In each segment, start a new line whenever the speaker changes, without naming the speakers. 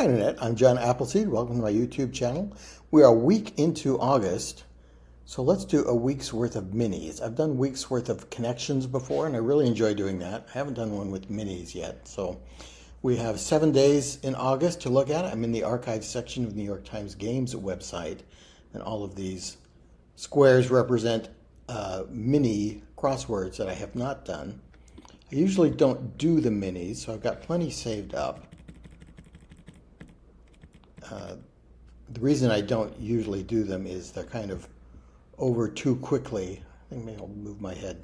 Hi, Internet. I'm John Appleseed. Welcome to my YouTube channel. We are a week into August, so let's do a week's worth of minis. I've done week's worth of connections before, and I really enjoy doing that. I haven't done one with minis yet, so we have 7 days in August to look at. I'm in the archives section of the New York Times Games website, and all of these squares represent mini crosswords that I have not done. I usually don't do the minis, so I've got plenty saved up. The reason I don't usually do them is they're kind of over too quickly. I think maybe I'll move my head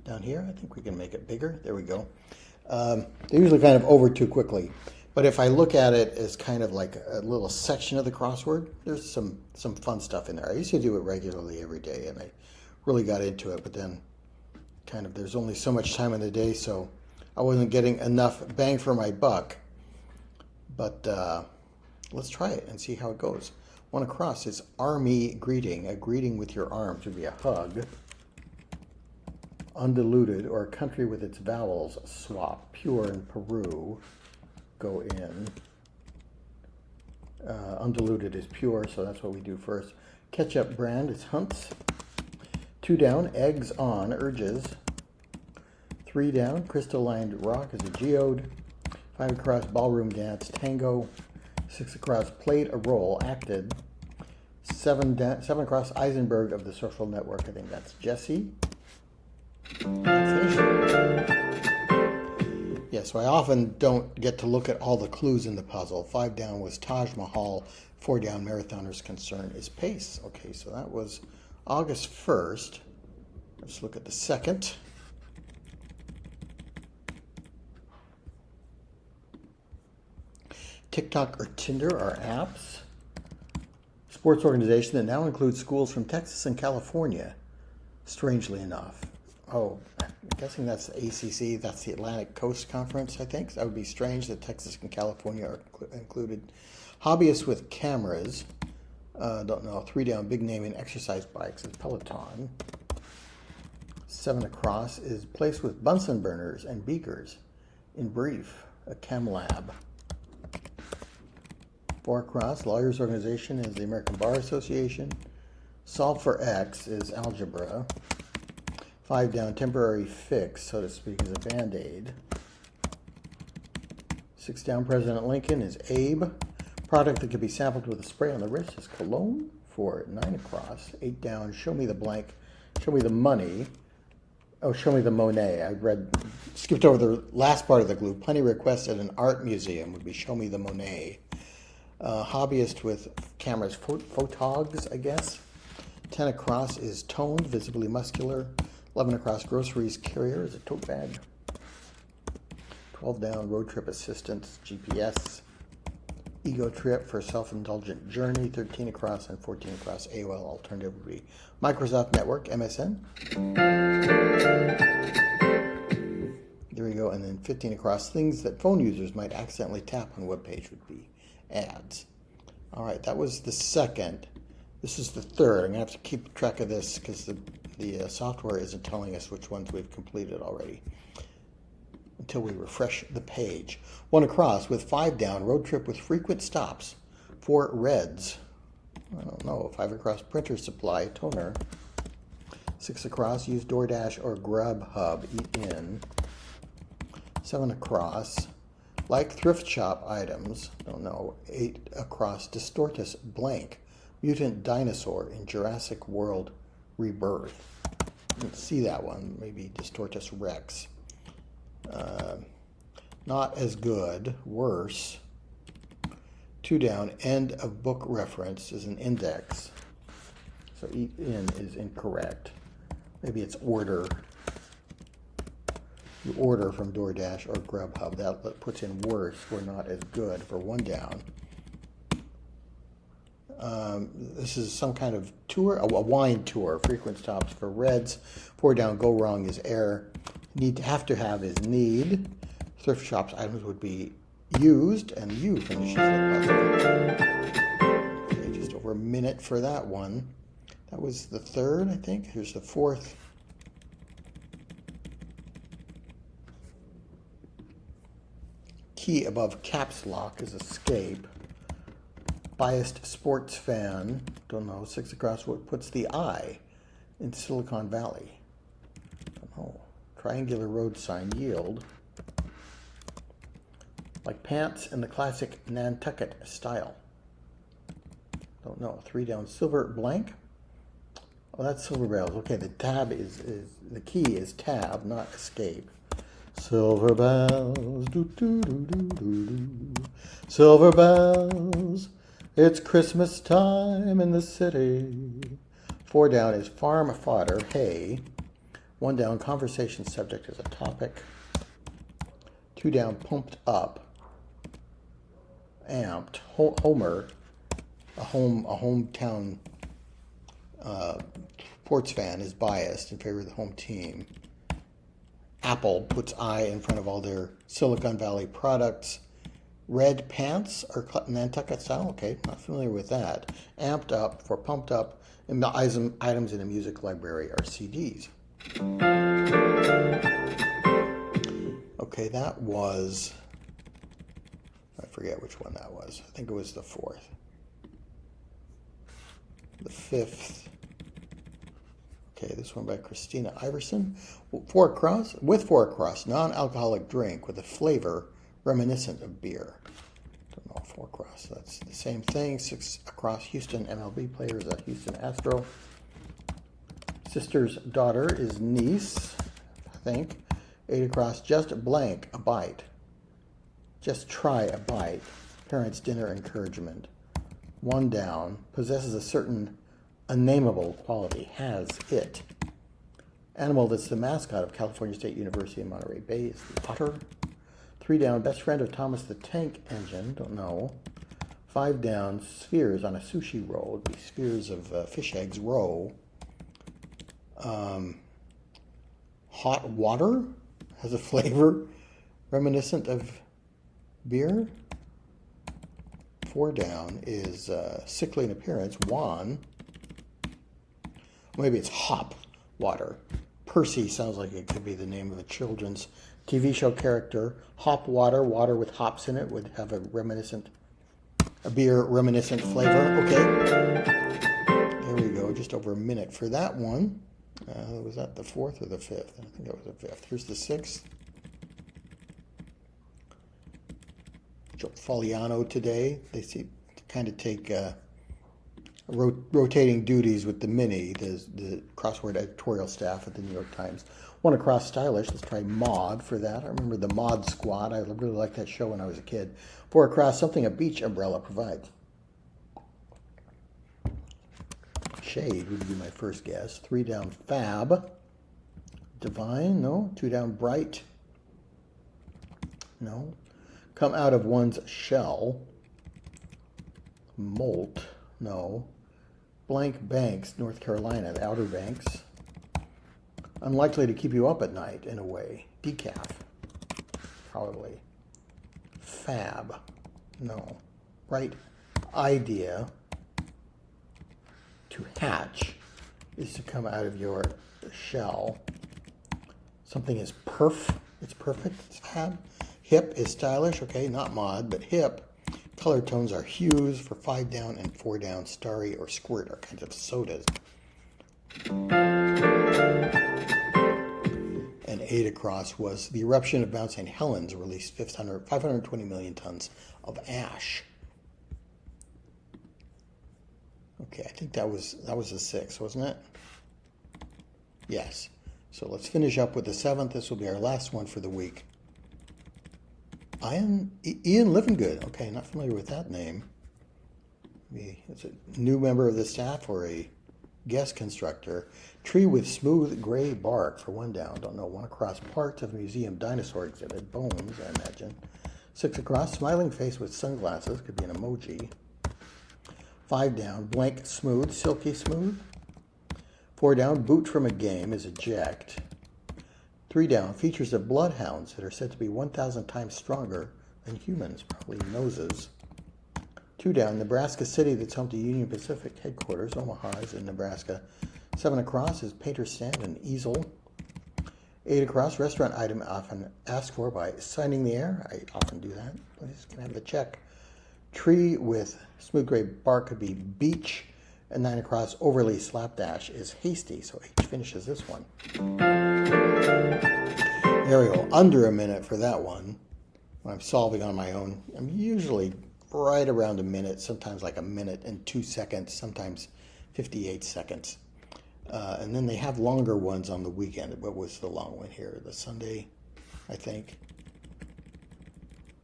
down here. I think we can make it bigger. There we go. They're usually kind of over too quickly. But if I look at it as kind of like a little section of the crossword, there's some fun stuff in there. I used to do it regularly every day, and I really got into it. But then kind of there's only so much time in the day, so I wasn't getting enough bang for my buck. But let's try it and see how it goes. One across is army greeting. A greeting with your arms would be a hug. Undiluted, or a country with its vowels, swap. Pure in Peru, go in. Undiluted is pure, so that's what we do first. Ketchup brand is Hunt's. 2 down, eggs on, urges. 3 down, crystalline rock is a geode. 5 across, ballroom dance, tango. 6 across, played a role, acted. 7 across, Eisenberg of the Social Network. I think that's Jesse. That's it. Yeah, so I often don't get to look at all the clues in the puzzle. 5 down was Taj Mahal. 4 down, marathoner's concern is pace. Okay, so that was August 1st. Let's look at the 2nd. TikTok or Tinder are apps. Sports organization that now includes schools from Texas and California, strangely enough. Oh, I'm guessing that's the ACC, that's the Atlantic Coast Conference, I think. That would be strange that Texas and California are included. Hobbyists with cameras, don't know. 3 down, big name in exercise bikes is Peloton. 7 across is place with Bunsen burners and beakers. In brief, a chem lab. 4 across, lawyers organization is the American Bar Association. Solve for X is algebra. 5 down, temporary fix, so to speak, is a Band-Aid. 6 down, President Lincoln is Abe. Product that can be sampled with a spray on the wrist is cologne. 4, 9 across. 8 down, show me the blank, show me the money. Oh, show me the Monet. I skipped over the last part of the clue. Plenty requests at an art museum would be show me the Monet. Hobbyist with cameras, photogs, I guess. 10 across is toned, visibly muscular. 11 across, groceries carrier is a tote bag. 12 down, road trip assistance, GPS. Ego trip for self-indulgent journey. 13 across and 14 across, AOL alternative would be Microsoft Network, MSN. There we go, and then 15 across, things that phone users might accidentally tap on a web page would be ads. All right, that was the 2nd. This is the 3rd. I'm going to have to keep track of this because the software isn't telling us which ones we've completed already until we refresh the page. 1 across with 5 down, road trip with frequent stops. 4 reds. I don't know. 5 across, printer supply, toner. 6 across, use DoorDash or Grubhub, eat in. 7 across, like thrift shop items, don't know. 8 across, Distortus blank, mutant dinosaur in Jurassic World Rebirth. Didn't see that one, maybe Distortus Rex. Not as good, worse. 2 down, end of book reference is an index. So eat in is incorrect. Maybe it's order. You order from DoorDash or Grubhub. That puts in worse for not as good for 1 down. This is some kind of tour, a wine tour. Frequent stops for reds. 4 down, go wrong is error. Have to have is need. Thrift shops items would be used, and you finishes the puzzle. Okay, just over a minute for that one. That was the 3rd, I think. Here's the 4th. key above caps lock is escape. Biased sports fan, don't know. 6 across, what puts the I in Silicon Valley? Don't know. Triangular road sign, yield. Like pants in the classic Nantucket style. Don't know. 3 down, silver blank. Oh, that's silver bells. Okay, the tab is the key is tab, not escape. Silver bells, do do do do do do. Silver bells, it's Christmas time in the city. 4 down is farm fodder, hay. 1 down, conversation subject is a topic. 2 down, pumped up, amped. Homer, a hometown sports fan, is biased in favor of the home team. Apple puts I in front of all their Silicon Valley products. Red pants are Nantucket style. Okay, not familiar with that. Amped up for pumped up. And the items in a music library are CDs. Okay, that was, I forget which one that was. I think it was the 4th. The 5th. Okay, this one by Christina Iverson. 4 across, with 4 across, non-alcoholic drink with a flavor reminiscent of beer. Don't know, 4 across, that's the same thing. 6 across, Houston MLB player is a Houston Astro. Sister's daughter is niece, I think. 8 across, just blank, a bite. Just try a bite. Parents' dinner encouragement. 1 down, possesses a certain unnameable quality, has it. Animal that's the mascot of California State University in Monterey Bay is the otter. 3 down, best friend of Thomas the Tank Engine, don't know. 5 down, spheres on a sushi roll, would be spheres of fish eggs, roe. Hot water has a flavor reminiscent of beer. 4 down is sickly in appearance, Juan. Maybe it's hop water. Percy sounds like it could be the name of a children's TV show character. Hop water, water with hops in it, would have a beer reminiscent flavor. Okay. There we go. Just over a minute for that one. Was that the 4th or the 5th? I think that was the 5th. Here's the 6th. Joe Faliano today. They kind of take rotating duties with the Mini, the crossword editorial staff at the New York Times. 1 across, stylish. Let's try Mod for that. I remember the Mod Squad. I really liked that show when I was a kid. 4 across, something a beach umbrella provides. Shade would be my first guess. 3 down, fab. Divine, no. 2 down, bright. No. Come out of one's shell. Molt, no. Blank Banks, North Carolina, the Outer Banks. Unlikely to keep you up at night, in a way. Decaf, probably. Fab, no. Bright idea. To hatch is to come out of your shell. Something is it's perfect, it's fab. Hip is stylish, okay, not mod, but hip. Color tones are hues for 5 down and 4 down. Starry or squirt are kinds of sodas. And 8 across was the eruption of Mount St. Helens released 520 million tons of ash. Okay, I think that was the 6th, wasn't it? Yes. So let's finish up with the 7th. This will be our last one for the week. Ian Livingood. Okay, not familiar with that name. Maybe it's a new member of the staff or a guest constructor. Tree with smooth gray bark for 1 down. Don't know. 1 across, part of the museum dinosaur exhibit. Bones, I imagine. 6 across, smiling face with sunglasses. Could be an emoji. 5 down, blank smooth, silky smooth. 4 down, boot from a game is eject. 3 down, features of bloodhounds that are said to be 1,000 times stronger than humans, probably noses. 2 down, Nebraska City that's home to Union Pacific headquarters. Omaha is in Nebraska. 7 across is painter stand and easel. 8 across, restaurant item often asked for by signing the air. I often do that. Please can I have the check. Tree with smooth gray bark could be beach. And 9 across, overly slapdash is hasty. So H finishes this one. There we go. Under a minute for that one. When I'm solving on my own, I'm usually right around a minute, sometimes like a minute and 2 seconds, sometimes 58 seconds. And then they have longer ones on the weekend. What was the long one here? The Sunday, I think.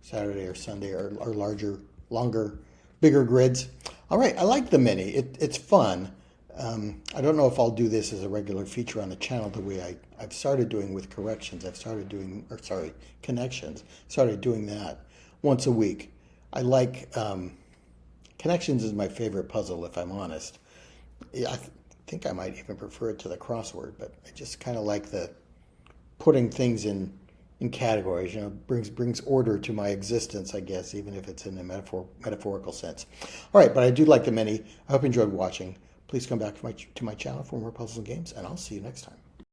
Saturday or Sunday are larger, longer, bigger grids. All right, I like the mini. It's fun. I don't know if I'll do this as a regular feature on the channel the way I've started doing with corrections. Connections. Started doing that once a week. I like connections is my favorite puzzle, if I'm honest. I think I might even prefer it to the crossword, but I just kind of like the putting things in categories. You know, brings order to my existence, I guess, even if it's in a metaphorical sense. All right, but I do like the mini. I hope you enjoyed watching. Please come back to my channel for more puzzles and games, and I'll see you next time.